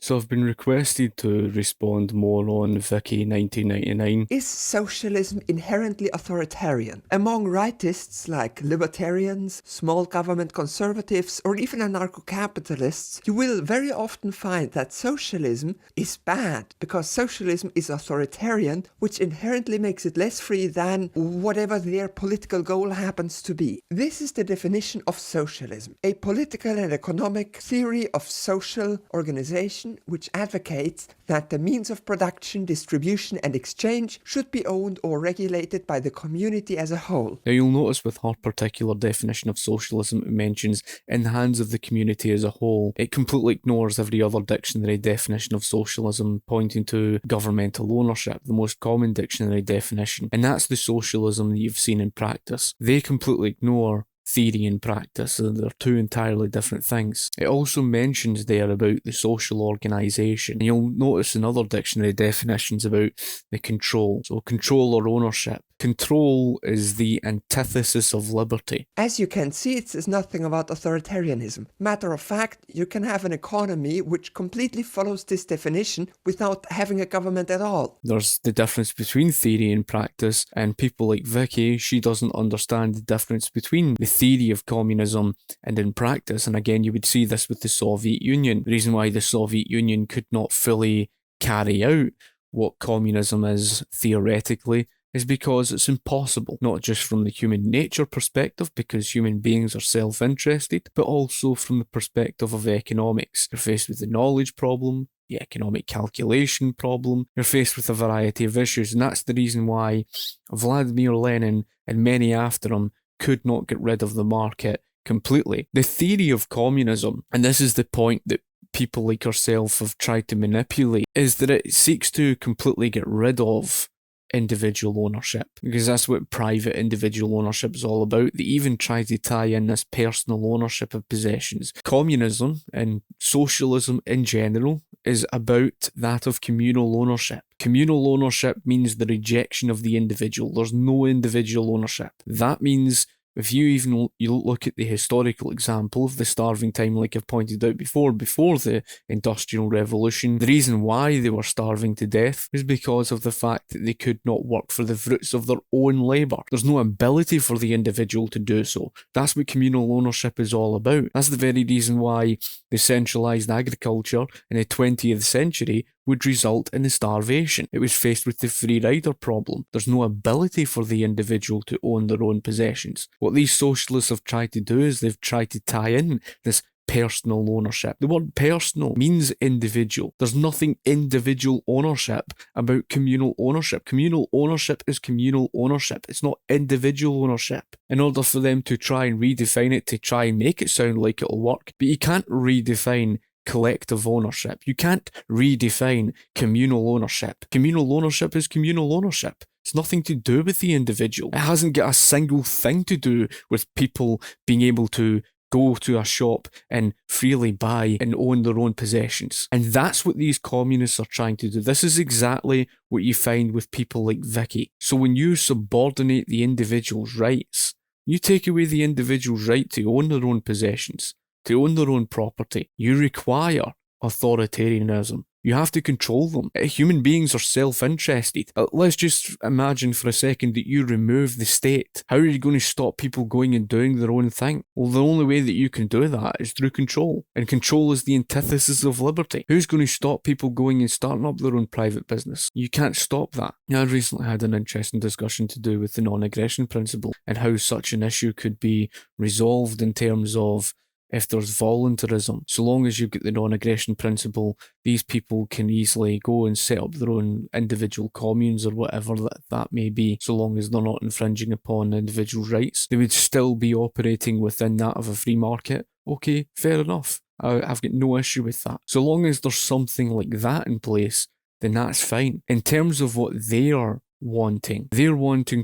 So I've been requested to respond more on Viki 1999. Is socialism inherently authoritarian? Among rightists like libertarians, small government conservatives, or even anarcho-capitalists, you will very often find that socialism is bad because socialism is authoritarian, which inherently makes it less free than whatever their political goal happens to be. This is the definition of socialism, a political and economic theory of social organization which advocates that the means of production, distribution and exchange should be owned or regulated by the community as a whole. Now you'll notice with her particular definition of socialism it mentions in the hands of the community as a whole. It completely ignores every other dictionary definition of socialism pointing to governmental ownership, the most common dictionary definition, and that's the socialism that you've seen in practice. They completely ignore theory and practice, and they're two entirely different things. It also mentions there about the social organisation, and you'll notice in other dictionary definitions about the control. So control or ownership. Control is the antithesis of liberty. As you can see, it says nothing about authoritarianism. Matter of fact, you can have an economy which completely follows this definition without having a government at all. There's the difference between theory and practice, and people like Viki, she doesn't understand the difference between the theory of communism and in practice. And again, you would see this with the Soviet Union. The reason why the Soviet Union could not fully carry out what communism is theoretically is because it's impossible, not just from the human nature perspective, because human beings are self-interested, but also from the perspective of economics. You're faced with the knowledge problem, the economic calculation problem, you're faced with a variety of issues, and that's the reason why Vladimir Lenin and many after him could not get rid of the market completely. The theory of communism, and this is the point that people like yourself have tried to manipulate, is that it seeks to completely get rid of individual ownership, because that's what private individual ownership is all about. They even try to tie in this personal ownership of possessions. Communism and socialism in general is about that of communal ownership. Communal ownership means the rejection of the individual. There's no individual ownership. That means if you look at the historical example of the starving time, like I've pointed out before the Industrial Revolution, the reason why they were starving to death is because of the fact that they could not work for the fruits of their own labour. There's no ability for the individual to do so. That's what communal ownership is all about. That's the very reason why the centralised agriculture in the 20th century would result in the starvation. It was faced with the free rider problem. There's no ability for the individual to own their own possessions. What these socialists have tried to do is they've tried to tie in this personal ownership. The word personal means individual. There's nothing individual ownership about communal ownership. Communal ownership is communal ownership. It's not individual ownership. In order for them to try and redefine it, to try and make it sound like it'll work, but you can't redefine collective ownership. You can't redefine communal ownership. Communal ownership is communal ownership. It's nothing to do with the individual. It hasn't got a single thing to do with people being able to go to a shop and freely buy and own their own possessions. And that's what these communists are trying to do. This is exactly what you find with people like Viki. So when you subordinate the individual's rights, you take away the individual's right to own their own possessions, to own their own property. You require authoritarianism. You have to control them. Human beings are self-interested. Let's just imagine for a second that you remove the state. How are you going to stop people going and doing their own thing? Well, the only way that you can do that is through control. And control is the antithesis of liberty. Who's going to stop people going and starting up their own private business? You can't stop that. I recently had an interesting discussion to do with the non-aggression principle and how such an issue could be resolved in terms of if there's voluntarism. So long as you get the non-aggression principle, these people can easily go and set up their own individual communes or whatever that may be, so long as they're not infringing upon individual rights. They would still be operating within that of a free market. Okay, fair enough. I've got no issue with that. So long as there's something like that in place, then that's fine. In terms of what they're wanting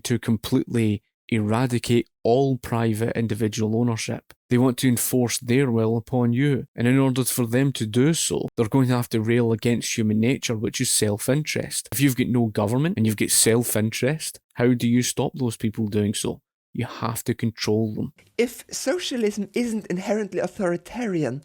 to completely eradicate all private individual ownership. They want to enforce their will upon you. And in order for them to do so, they're going to have to rail against human nature, which is self-interest. If you've got no government and you've got self-interest, how do you stop those people doing so? You have to control them. If socialism isn't inherently authoritarian,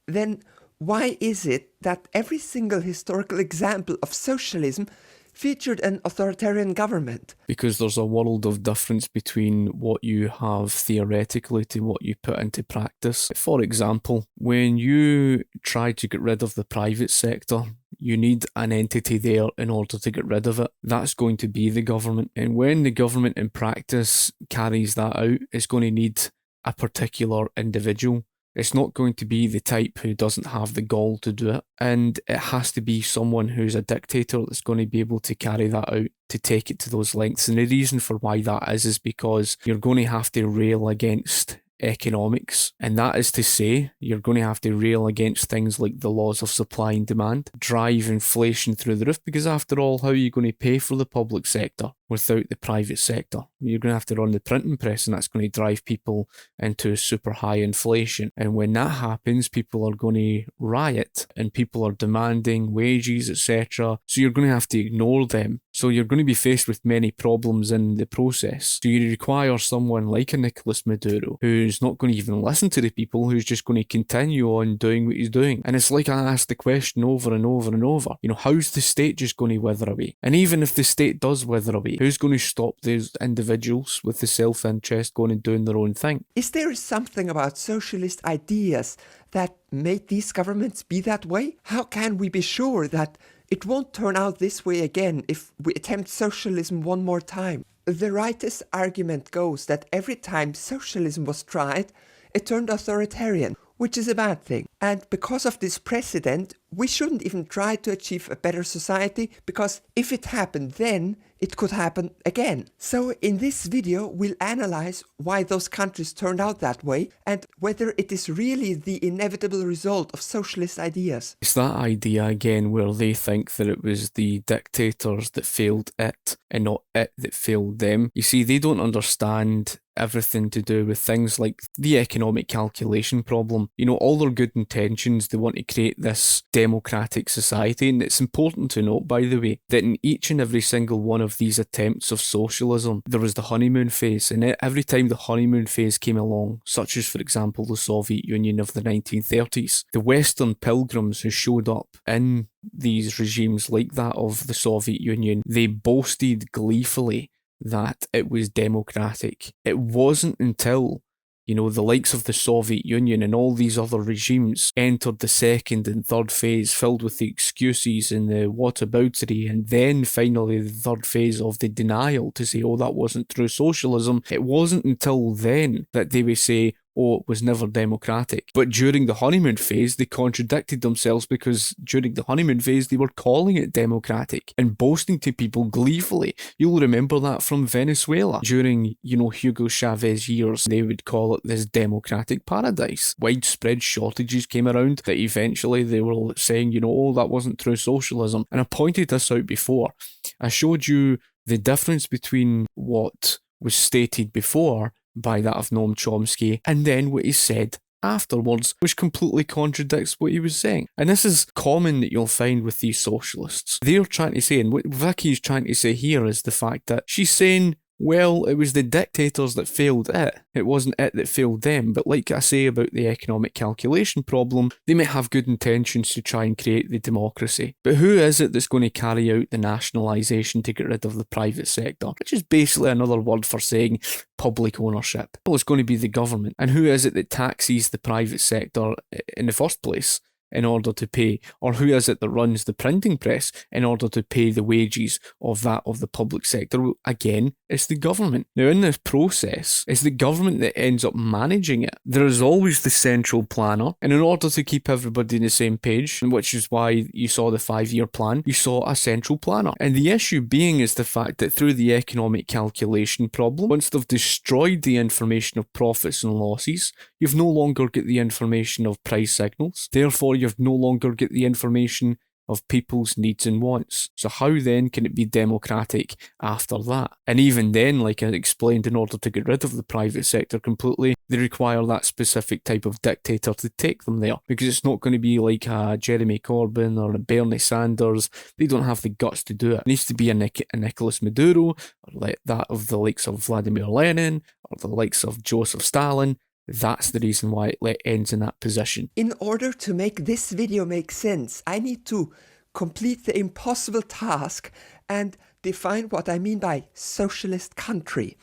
then Why is it that every single historical example of socialism featured an authoritarian government? Because there's a world of difference between what you have theoretically to what you put into practice. For example, when you try to get rid of the private sector, you need an entity there in order to get rid of it. That's going to be the government. And when the government in practice carries that out, it's going to need a particular individual. It's not going to be the type who doesn't have the gall to do it. And it has to be someone who's a dictator that's going to be able to carry that out, to take it to those lengths. And the reason for why that is because you're going to have to rail against economics, and that is to say you're going to have to rail against things like the laws of supply and demand, drive inflation through the roof, because after all, how are you going to pay for the public sector without the private sector? You're going to have to run the printing press, and that's going to drive people into super high inflation. And when that happens, people are going to riot, and people are demanding wages, etc. So you're going to have to ignore them. So you're going to be faced with many problems in the process. So you require someone like a Nicolas Maduro, who's not going to even listen to the people, who's just going to continue on doing what he's doing. And it's like I asked the question over and over and over, how's the state just going to wither away? And even if the state does wither away, who's going to stop those individuals with the self-interest going and doing their own thing? Is there something about socialist ideas that made these governments be that way? How can we be sure that it won't turn out this way again if we attempt socialism one more time? The rightist argument goes that every time socialism was tried, it turned authoritarian, which is a bad thing. And because of this precedent, we shouldn't even try to achieve a better society, because if it happened then, it could happen again. So in this video, we'll analyze why those countries turned out that way and whether it is really the inevitable result of socialist ideas. It's that idea again where they think that it was the dictators that failed it and not it that failed them. You see, they don't understand everything to do with things like the economic calculation problem. All their good intentions, they want to create this democratic society. And it's important to note, by the way, that in each and every single one of these attempts of socialism, there was the honeymoon phase. And every time the honeymoon phase came along, such as, for example, the Soviet Union of the 1930s, the Western pilgrims who showed up in these regimes like that of the Soviet Union, they boasted gleefully that it was democratic. It wasn't until, the likes of the Soviet Union and all these other regimes entered the second and third phase filled with the excuses and the whataboutery, and then finally the third phase of the denial to say, oh, that wasn't true socialism. It wasn't until then that they would say, oh, it was never democratic. But during the honeymoon phase, they contradicted themselves, because during the honeymoon phase, they were calling it democratic and boasting to people gleefully. You'll remember that from Venezuela. During, Hugo Chavez years, they would call it this democratic paradise. Widespread shortages came around that eventually they were saying, oh, that wasn't true socialism. And I pointed this out before. I showed you the difference between what was stated before by that of Noam Chomsky, and then what he said afterwards, which completely contradicts what he was saying. And this is common that you'll find with these socialists. They're trying to say, and what Viki's trying to say here is the fact that she's saying, well, it was the dictators that failed it. It wasn't it that failed them. But like I say about the economic calculation problem, they may have good intentions to try and create the democracy. But who is it that's going to carry out the nationalisation to get rid of the private sector? Which is basically another word for saying public ownership. Well, it's going to be the government. And who is it that taxes the private sector in the first place in order to pay? Or who is it that runs the printing press in order to pay the wages of that of the public sector? Well, again, it's the government. Now, in this process, it's the government that ends up managing it. There is always the central planner, and in order to keep everybody on the same page, which is why you saw the 5-year plan, you saw a central planner. And the issue being is the fact that through the economic calculation problem, once they've destroyed the information of profits and losses, you've no longer got the information of price signals. Therefore, you've no longer got the information of people's needs and wants. So how then can it be democratic after that? And even then, like I explained, in order to get rid of the private sector completely, they require that specific type of dictator to take them there, because it's not going to be like a Jeremy Corbyn or a Bernie Sanders. They don't have the guts to do it. It needs to be a Nicolas Maduro, or like that of the likes of Vladimir Lenin, or the likes of Joseph Stalin. That's the reason why it ends in that position. In order to make this video make sense, I need to complete the impossible task and define what I mean by socialist country.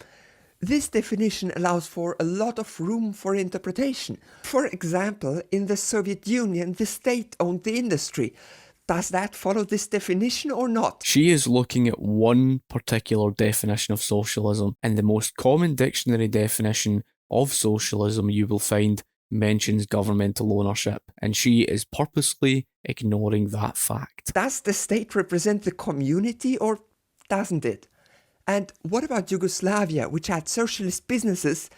This definition allows for a lot of room for interpretation. For example, in the Soviet Union, the state owned the industry. Does that follow this definition or not? She is looking at one particular definition of socialism, and the most common dictionary definition of socialism you will find mentions governmental ownership, and she is purposely ignoring that fact. Does the state represent the community or doesn't it? And what about Yugoslavia, which had socialist businesses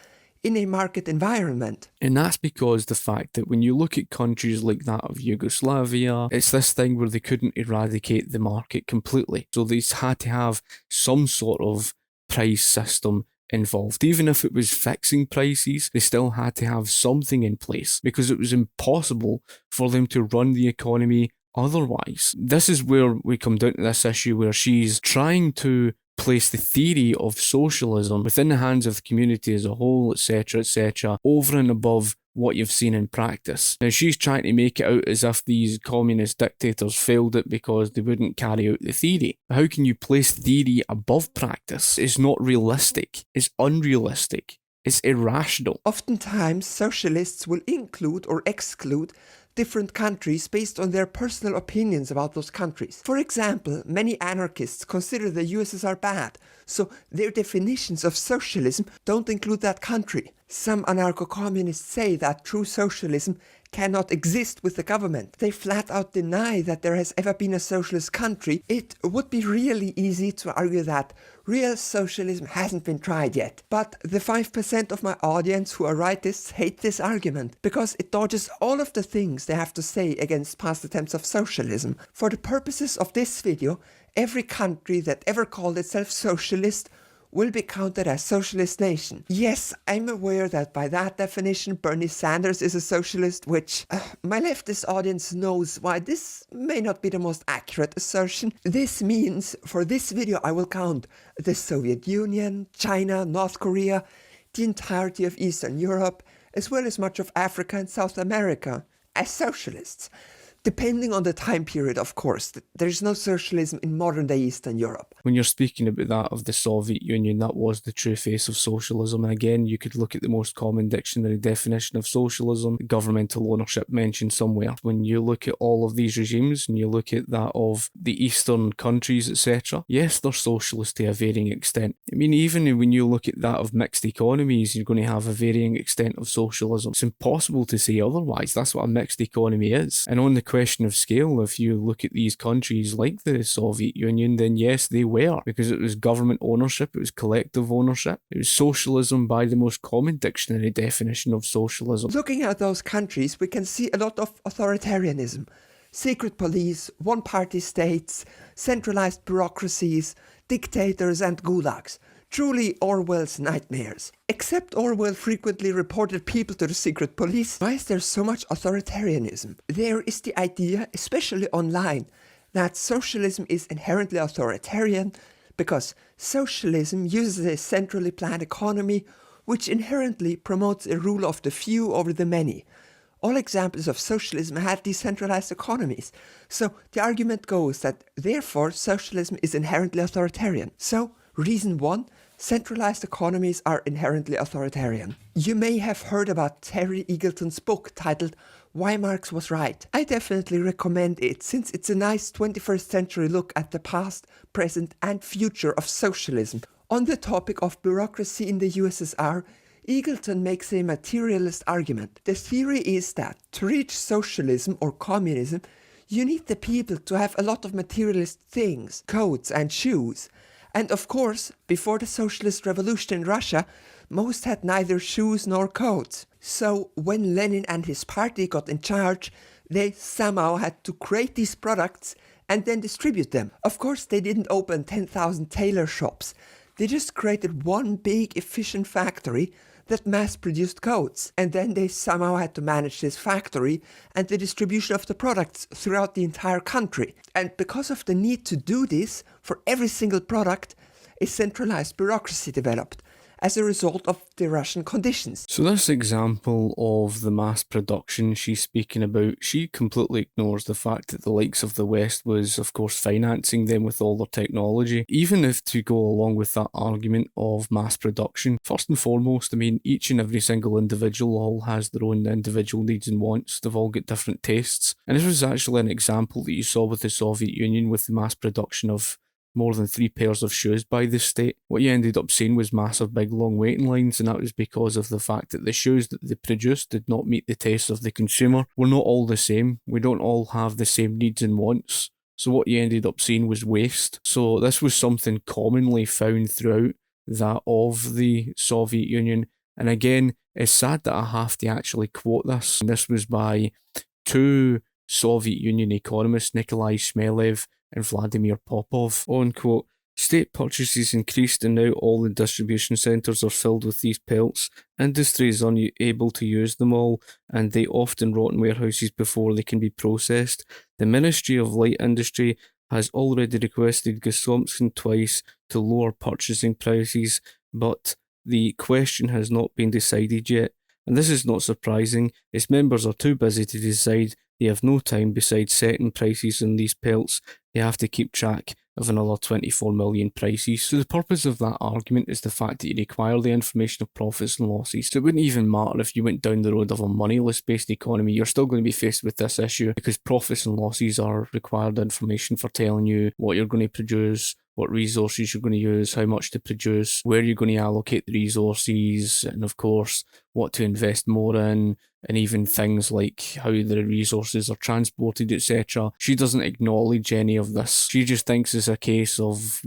in a market environment? And that's because the fact that when you look at countries like that of Yugoslavia, it's this thing where they couldn't eradicate the market completely. So they had to have some sort of price system involved. Even if it was fixing prices, they still had to have something in place because it was impossible for them to run the economy otherwise. This is where we come down to this issue where she's trying to place the theory of socialism within the hands of the community as a whole, etc., over and above what you've seen in practice. Now, she's trying to make it out as if these communist dictators failed it because they wouldn't carry out the theory. How can you place theory above practice? It's not realistic. It's unrealistic. It's irrational. Oftentimes, socialists will include or exclude different countries based on their personal opinions about those countries. For example, many anarchists consider the USSR bad, so their definitions of socialism don't include that country. Some anarcho-communists say that true socialism cannot exist with the government. They flat out deny that there has ever been a socialist country. It would be really easy to argue that real socialism hasn't been tried yet. But the 5% of my audience who are rightists hate this argument because it dodges all of the things they have to say against past attempts of socialism. For the purposes of this video, every country that ever called itself socialist will be counted as socialist nation. Yes, I'm aware that by that definition Bernie Sanders is a socialist, which my leftist audience knows why this may not be the most accurate assertion. This means for this video I will count the Soviet Union, China, North Korea, the entirety of Eastern Europe, as well as much of Africa and South America as socialists. Depending on the time period, of course. There's no socialism in modern-day Eastern Europe. When you're speaking about that of the Soviet Union, that was the true face of socialism. And again, you could look at the most common dictionary definition of socialism, governmental ownership mentioned somewhere. When you look at all of these regimes, and you look at that of the Eastern countries, etc., yes, they're socialist to a varying extent. I mean, even when you look at that of mixed economies, you're going to have a varying extent of socialism. It's impossible to say otherwise. That's what a mixed economy is. And on the question of scale, if you look at these countries like the Soviet Union, then yes, they were, because it was government ownership, it was collective ownership, it was socialism by the most common dictionary definition of socialism. Looking at those countries, we can see a lot of authoritarianism, secret police, one-party states, centralized bureaucracies, dictators and gulags. Truly Orwell's nightmares. Except Orwell frequently reported people to the secret police. Why is there so much authoritarianism? There is the idea, especially online, that socialism is inherently authoritarian because socialism uses a centrally planned economy which inherently promotes a rule of the few over the many. All examples of socialism had decentralized economies. So the argument goes that therefore socialism is inherently authoritarian. So reason 1, centralized economies are inherently authoritarian. You may have heard about Terry Eagleton's book titled Why Marx Was Right. I definitely recommend it since it's a nice 21st century look at the past, present and future of socialism. On the topic of bureaucracy in the USSR, Eagleton makes a materialist argument. The theory is that to reach socialism or communism, you need the people to have a lot of materialist things, coats and shoes. And of course, before the socialist revolution in Russia, most had neither shoes nor coats. So when Lenin and his party got in charge, they somehow had to create these products and then distribute them. Of course, they didn't open 10,000 tailor shops. They just created one big efficient factory that mass-produced coats. And then they somehow had to manage this factory and the distribution of the products throughout the entire country. And because of the need to do this for every single product, a centralized bureaucracy developed. as a result of the Russian conditions. So this example of the mass production she's speaking about, she completely ignores the fact that the likes of the West was, of course, financing them with all their technology. Even if to go along with that argument of mass production, first and foremost, I mean, each and every single individual all has their own individual needs and wants. They've all got different tastes. And this was actually an example that you saw with the Soviet Union with the mass production of more than 3 pairs of shoes by the state. What you ended up seeing was massive big long waiting lines, and that was because of the fact that the shoes that they produced did not meet the taste of the consumer. We're not all the same. We don't all have the same needs and wants. So what you ended up seeing was waste. So this was something commonly found throughout that of the Soviet Union. And again, it's sad that I have to actually quote this. And this was by two Soviet Union economists, Nikolai Shmelev and Vladimir Popov, unquote. State purchases increased and now all the distribution centres are filled with these pelts. Industry is unable to use them all, and they often rot in warehouses before they can be processed. The Ministry of Light Industry has already requested Gazprom twice to lower purchasing prices, but the question has not been decided yet. And this is not surprising. Its members are too busy to decide. They have no time besides setting prices on these pelts. They have to keep track of another 24 million prices. So the purpose of that argument is the fact that you require the information of profits and losses. So it wouldn't even matter if you went down the road of a moneyless-based economy, you're still going to be faced with this issue because profits and losses are required information for telling you what you're going to produce, what resources you're going to use, how much to produce, where you're going to allocate the resources, and of course, what to invest more in, and even things like how the resources are transported, etc. She doesn't acknowledge any of this. She just thinks it's a case of,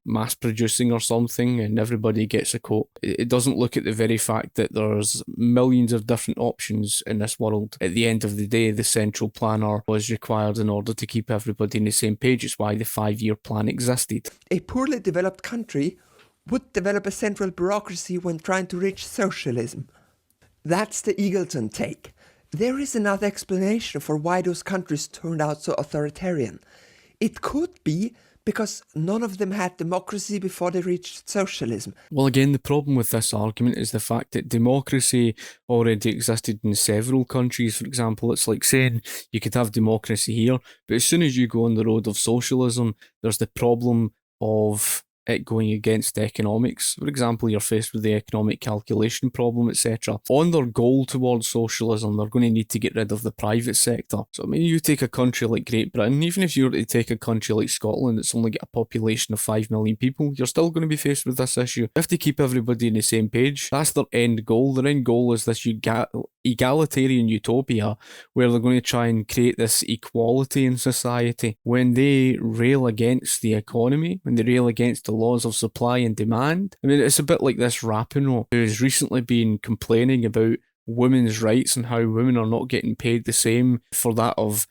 mass producing or something and everybody gets a coat. It doesn't look at the very fact that there's millions of different options in this world. At the end of the day, the central planner was required in order to keep everybody on the same page. It's why the 5-year plan existed. A poorly developed country would develop a central bureaucracy when trying to reach socialism. That's the Eagleton take. There is another explanation for why those countries turned out so authoritarian. It could be because none of them had democracy before they reached socialism. Well, again, the problem with this argument is the fact that democracy already existed in several countries. For example, it's like saying you could have democracy here, but as soon as you go on the road of socialism, there's the problem of it going against economics. For example, you're faced with the economic calculation problem, etc. On their goal towards socialism, they're going to need to get rid of the private sector. So, I mean, you take a country like Great Britain, even if you were to take a country like Scotland that's only got a population of 5 million people, you're still going to be faced with this issue. You have to keep everybody on the same page. That's their end goal. Their end goal is this egalitarian utopia where they're going to try and create this equality in society. When they rail against the economy, when they rail against the laws of supply and demand, I mean, it's a bit like this Rapinoe who's recently been complaining about women's rights and how women are not getting paid the same for that of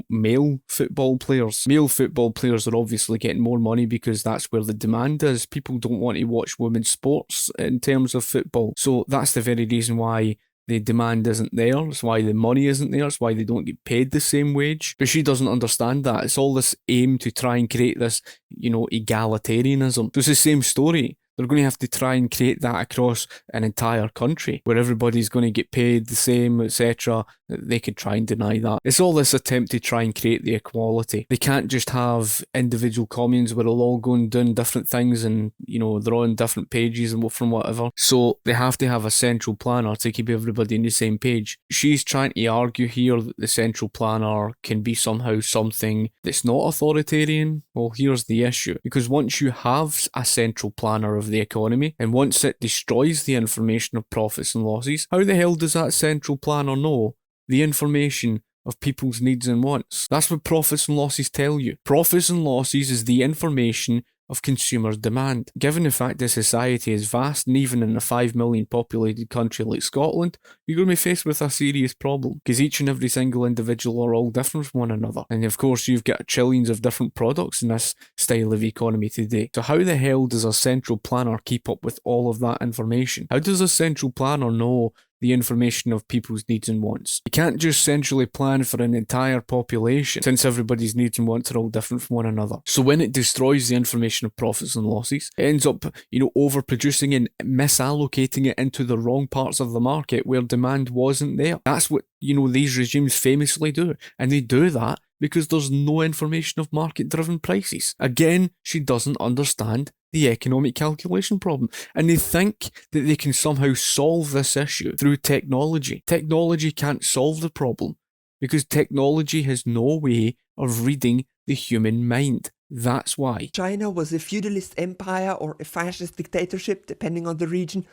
male football players. Male football players are obviously getting more money because that's where the demand is. People don't want to watch women's sports in terms of football. So that's the very reason why the demand isn't there. It's why the money isn't there. It's why they don't get paid the same wage. But she doesn't understand that. It's all this aim to try and create this, egalitarianism. So it's the same story. They're going to have to try and create that across an entire country where everybody's going to get paid the same, etc. They could try and deny that. It's all this attempt to try and create the equality. They can't just have individual communes where they're all going doing different things and, they're on different pages and from whatever. So they have to have a central planner to keep everybody on the same page. She's trying to argue here that the central planner can be somehow something that's not authoritarian. Well, here's the issue. Because once you have a central planner of the economy, and once it destroys the information of profits and losses, how the hell does that central planner know the information of people's needs and wants? That's what profits and losses tell you. Profits and losses is the information of consumers' demand. Given the fact that society is vast, and even in a 5 million populated country like Scotland, you're going to be faced with a serious problem because each and every single individual are all different from one another. And of course, you've got trillions of different products in this style of economy today. So how the hell does a central planner keep up with all of that information? How does a central planner know the information of people's needs and wants. You can't just centrally plan for an entire population, since everybody's needs and wants are all different from one another. So when it destroys the information of profits and losses, it ends up, overproducing and misallocating it into the wrong parts of the market where demand wasn't there. That's what, these regimes famously do. And they do that because there's no information of market-driven prices. Again, she doesn't understand the economic calculation problem. And they think that they can somehow solve this issue through technology. Technology can't solve the problem because technology has no way of reading the human mind. That's why. China was a feudalist empire or a fascist dictatorship, depending on the region.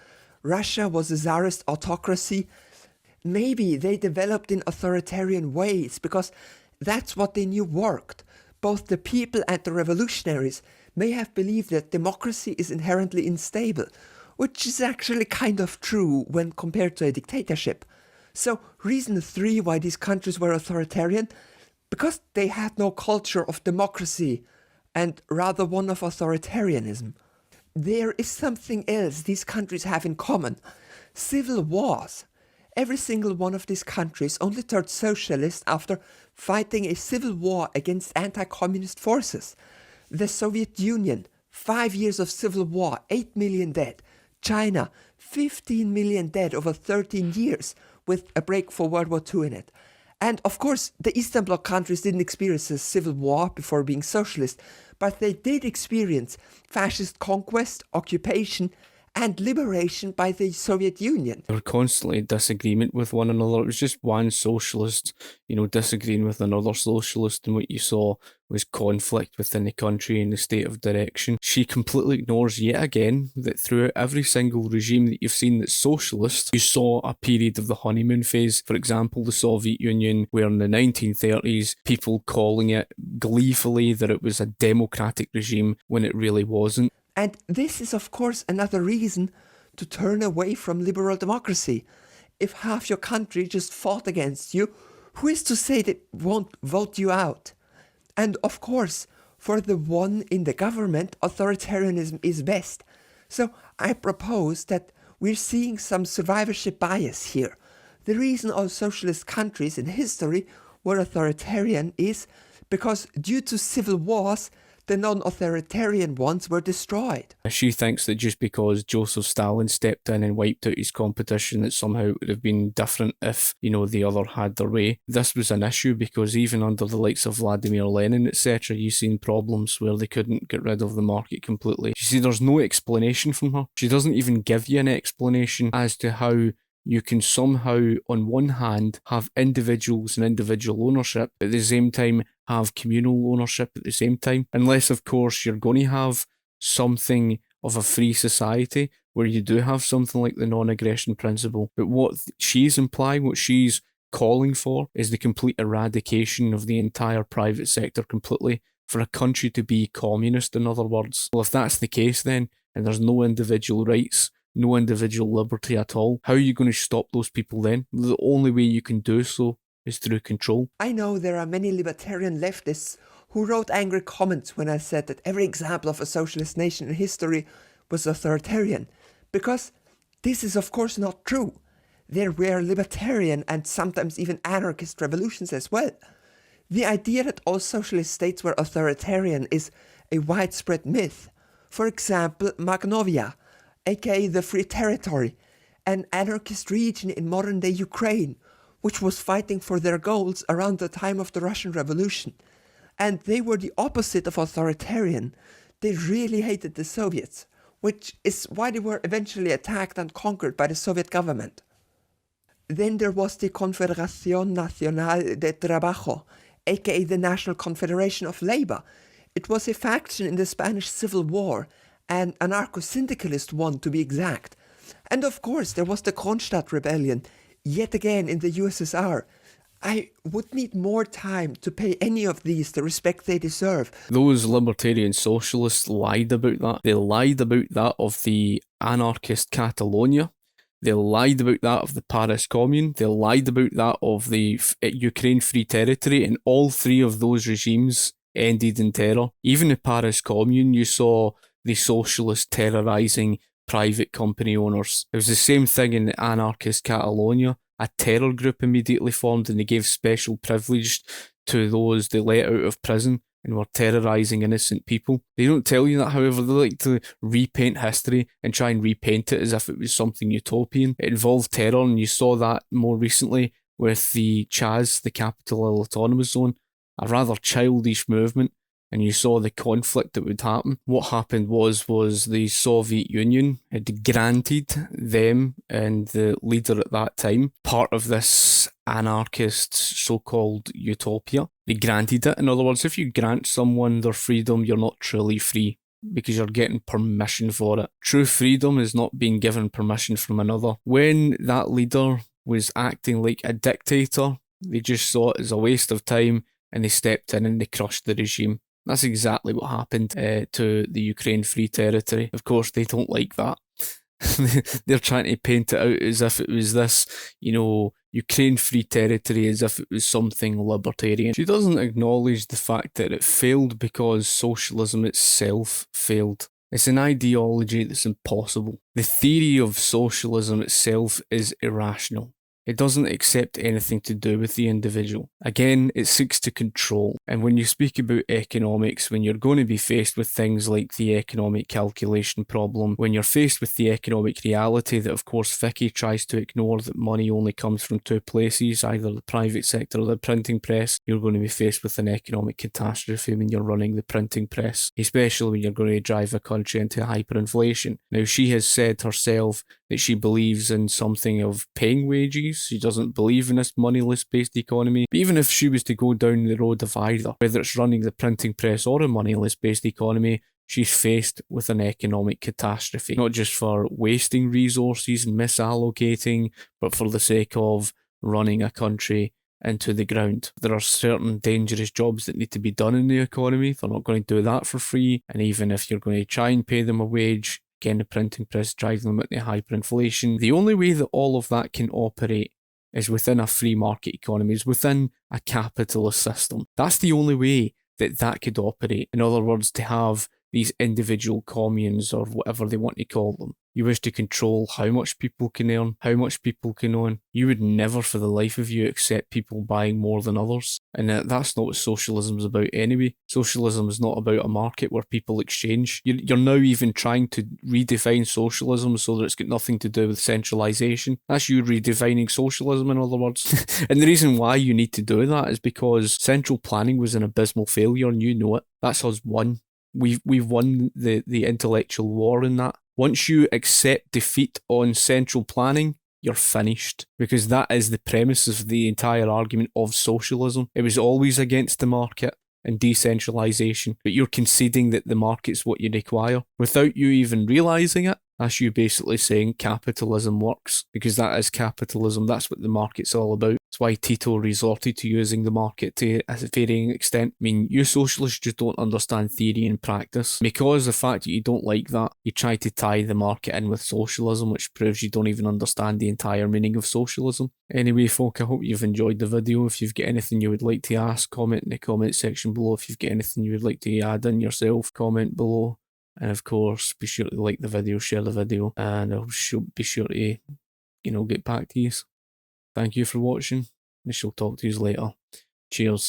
Russia was a czarist autocracy. Maybe they developed in authoritarian ways because that's what they knew worked. Both the people and the revolutionaries may have believed that democracy is inherently unstable, which is actually kind of true when compared to a dictatorship. So, reason 3 why these countries were authoritarian: because they had no culture of democracy and rather one of authoritarianism. There is something else these countries have in common: civil wars. Every single one of these countries only turned socialist after fighting a civil war against anti-communist forces. The Soviet Union, 5 years of civil war, 8 million dead. China, 15 million dead over 13 years, with a break for World War II in it. And of course, the Eastern Bloc countries didn't experience a civil war before being socialist, but they did experience fascist conquest, occupation, and liberation by the Soviet Union. They were constantly in disagreement with one another. It was just one socialist, disagreeing with another socialist, and what you saw was conflict within the country and the state of direction. She completely ignores yet again that throughout every single regime that you've seen that's socialist, you saw a period of the honeymoon phase. For example, the Soviet Union, where in the 1930s, people calling it gleefully that it was a democratic regime when it really wasn't. And this is, of course, another reason to turn away from liberal democracy. If half your country just fought against you, who is to say they won't vote you out? And of course, for the one in the government, authoritarianism is best. So I propose that we're seeing some survivorship bias here. The reason all socialist countries in history were authoritarian is because due to civil wars, the non-authoritarian ones were destroyed. She thinks that just because Joseph Stalin stepped in and wiped out his competition, that somehow it would have been different if, the other had their way. This was an issue because even under the likes of Vladimir Lenin, etc., you've seen problems where they couldn't get rid of the market completely. You see, there's no explanation from her. She doesn't even give you an explanation as to how you can somehow, on one hand, have individuals and individual ownership, but at the same time have communal ownership at the same time. Unless, of course, you're going to have something of a free society where you do have something like the non-aggression principle. But what she's implying, what she's calling for, is the complete eradication of the entire private sector completely, for a country to be communist, in other words. Well, if that's the case then, and there's no individual rights, no individual liberty at all, how are you going to stop those people then? The only way you can do so is through control. I know there are many libertarian leftists who wrote angry comments when I said that every example of a socialist nation in history was authoritarian, because this is of course not true. There were libertarian and sometimes even anarchist revolutions as well. The idea that all socialist states were authoritarian is a widespread myth. For example, Magnovia, aka the Free Territory, an anarchist region in modern-day Ukraine, which was fighting for their goals around the time of the Russian Revolution. And they were the opposite of authoritarian. They really hated the Soviets, which is why they were eventually attacked and conquered by the Soviet government. Then there was the Confederación Nacional de Trabajo, aka the National Confederation of Labor. It was a faction in the Spanish Civil War, an anarcho-syndicalist one to be exact. And of course there was the Kronstadt Rebellion, yet again in the USSR. I would need more time to pay any of these the respect they deserve. Those libertarian socialists lied about that. They lied about that of the anarchist Catalonia. They lied about that of the Paris Commune. They lied about that of the Ukraine Free Territory, and all three of those regimes ended in terror. Even the Paris Commune, you saw the socialists terrorising private company owners. It was the same thing in anarchist Catalonia. A terror group immediately formed and they gave special privilege to those they let out of prison and were terrorising innocent people. They don't tell you that, however. They like to repaint history and try and repaint it as if it was something utopian. It involved terror, and you saw that more recently with the CHAZ, the Capital Autonomous Zone, a rather childish movement, and you saw the conflict that would happen. What happened was the Soviet Union had granted them and the leader at that time part of this anarchist so-called utopia. They granted it. In other words, if you grant someone their freedom, you're not truly free because you're getting permission for it. True freedom is not being given permission from another. When that leader was acting like a dictator, they just saw it as a waste of time and they stepped in and they crushed the regime. That's exactly what happened to the Ukraine Free Territory. Of course, they don't like that. They're trying to paint it out as if it was this, Ukraine Free Territory, as if it was something libertarian. She doesn't acknowledge the fact that it failed because socialism itself failed. It's an ideology that's impossible. The theory of socialism itself is irrational. It doesn't accept anything to do with the individual. Again, it seeks to control. And when you speak about economics, when you're going to be faced with things like the economic calculation problem, when you're faced with the economic reality that, of course, Viki tries to ignore, that money only comes from two places, either the private sector or the printing press, you're going to be faced with an economic catastrophe when you're running the printing press, especially when you're going to drive a country into hyperinflation. Now, she has said herself that she believes in something of paying wages. She doesn't believe in this moneyless-based economy. But even if she was to go down the road of either, whether it's running the printing press or a moneyless-based economy, she's faced with an economic catastrophe. Not just for wasting resources and misallocating, but for the sake of running a country into the ground. There are certain dangerous jobs that need to be done in the economy. They're not going to do that for free. And even if you're going to try and pay them a wage, again, the printing press drives them into hyperinflation. The only way that all of that can operate is within a free market economy, is within a capitalist system. That's the only way that that could operate. In other words, to have these individual communes, or whatever they want to call them. You wish to control how much people can earn, how much people can own. You would never for the life of you accept people buying more than others. And that's not what socialism is about anyway. Socialism is not about a market where people exchange. You're now even trying to redefine socialism so that it's got nothing to do with centralisation. That's you redefining socialism, in other words. And the reason why you need to do that is because central planning was an abysmal failure and you know it. That's us won. We've won the intellectual war in that. Once you accept defeat on central planning, you're finished. Because that is the premise of the entire argument of socialism. It was always against the market and decentralisation, but you're conceding that the market's what you require. Without you even realising it, that's you basically saying capitalism works, because that is capitalism. That's what the market's all about. That's why Tito resorted to using the market to a varying extent. I mean, you socialists just don't understand theory and practice. Because the fact that you don't like that, you try to tie the market in with socialism, which proves you don't even understand the entire meaning of socialism. Anyway, folk, I hope you've enjoyed the video. If you've got anything you would like to ask, comment in the comment section below. If you've got anything you would like to add in yourself, comment below. And of course, be sure to like the video, share the video, and I'll be sure to, get back to you. Thank you for watching. I shall talk to you later. Cheers.